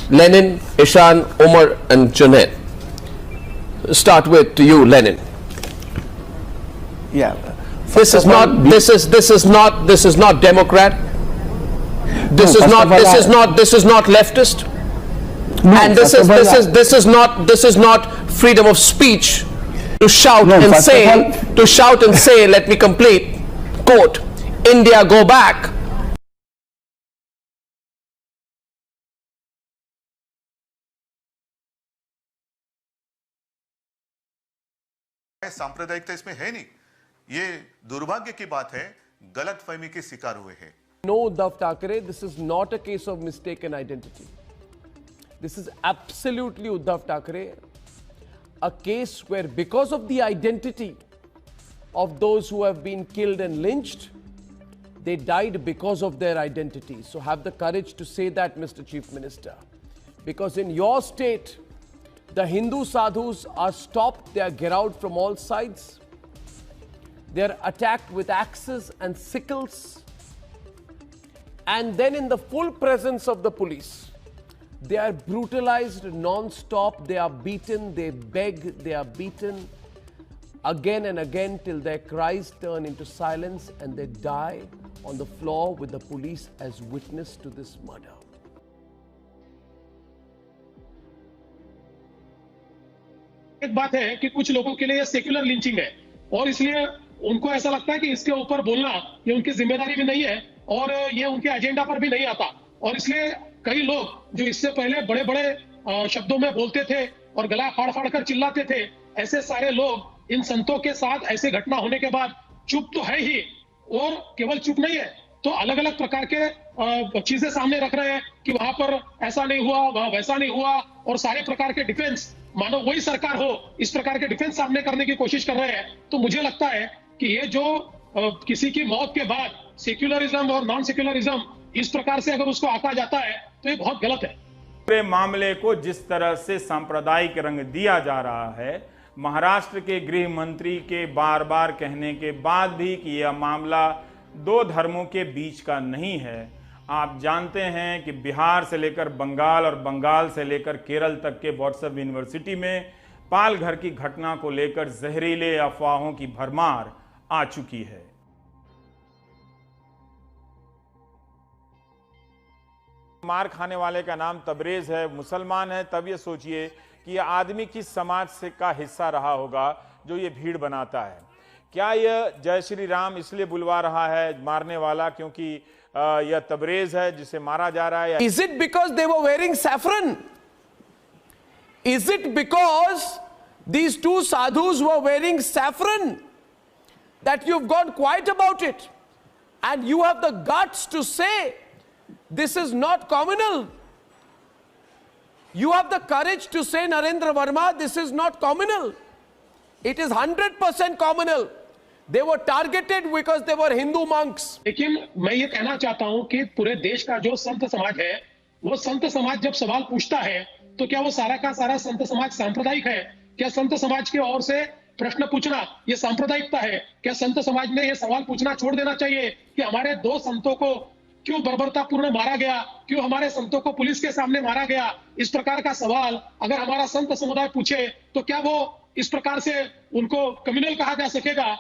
Lenin, Ishan, Umar, and Junaid. Start with to you, Lenin. Yeah. This is not Democrat. This is not leftist. No, And this is not freedom of speech to shout and say, let me complete, quote, India go back. सांप्रदायिकता इसमें है नहीं, ये दुर्भाग्य की बात है, गलतफहमी के शिकार हुए हैं। No, Uddhav Thackeray, this is not a case of mistaken identity. This is absolutely, Uddhav Thackeray, a case where because of the identity of those who have been killed and lynched, they died because of their identity. So have the courage to say that, Mr. Chief Minister. Because in your state, the Hindu sadhus are stopped, they are geared from all sides. They are attacked with axes and sickles. And then in the full presence of the police, they are brutalized non-stop, they are beaten, they beg, they are beaten again and again till their cries turn into silence and they die on the floor with the police as witness to this murder. एक बात है कि कुछ लोगों के लिए ये secular lynching है और इसलिए उनको ऐसा लगता है कि इसके ऊपर बोलना ये उनकी जिम्मेदारी भी नहीं है और ये उनके एजेंडा पर भी नहीं आता और इसलिए कई लोग जो इससे पहले बड़े बड़े शब्दों में बोलते थे और गला फाड़ फाड़ कर चिल्लाते थे, ऐसे सारे लोग इन संतों के साथ ऐसे घटना होने के बाद चुप तो है ही और केवल चुप नहीं है तो अलग अलग प्रकार के चीजें सामने रख रहे हैं कि वहां पर ऐसा नहीं हुआ, वहां वैसा नहीं हुआ और सारे प्रकार के डिफेंस, मानो वही सरकार हो, इस प्रकार के डिफेंस सामने करने की कोशिश कर रहे हैं। तो मुझे लगता है कि ये जो किसी की मौत के बाद सेक्युलरिज्म और नॉन सेक्युलरिज्म इस प्रकार से अगर उसको आंका जाता है तो ये बहुत गलत है। पूरे मामले को जिस तरह से सांप्रदायिक रंग दिया जा रहा है, महाराष्ट्र के गृह मंत्री के बार बार कहने के बाद भी कि यह मामला दो धर्मों के बीच का नहीं है। आप जानते हैं कि बिहार से लेकर बंगाल और बंगाल से लेकर केरल तक के व्हाट्सएप यूनिवर्सिटी में पालघर की घटना को लेकर जहरीले अफवाहों की भरमार आ चुकी है। मार खाने वाले का नाम तबरेज है, मुसलमान है, तब ये सोचिए कि यह आदमी किस समाज से का हिस्सा रहा होगा जो ये भीड़ बनाता है। क्या यह जय श्री राम इसलिए बुलवा रहा है मारने वाला क्योंकि यह तबरेज है जिसे मारा जा रहा है? Is it because they were wearing saffron? Is it because these two sadhus were wearing saffron that you've gone quiet about it and you have the guts to say this is not communal? You have the courage to say, Narendra Verma, this is not communal. It is 100% communal. They were targeted because they were Hindu monks. लेकिन मैं ये कहना चाहता हूं कि पूरे देश का जो संत समाज है, वो संत समाज जब सवाल पूछता है तो क्या वो सारा का सारा संत समाज सांप्रदायिक है? क्या संत समाज की ओर से प्रश्न पूछना ये सांप्रदायिकता है? क्या संत समाज ने ये सवाल पूछना छोड़ देना चाहिए कि हमारे दो संतों को क्यों बर्बरतापूर्ण मारा गया, क्यों हमारे संतों को पुलिस के सामने मारा गया? इस प्रकार का सवाल अगर हमारा संत समुदाय पूछे तो क्या वो इस प्रकार से उनको कम्युनल कहा जा सकेगा?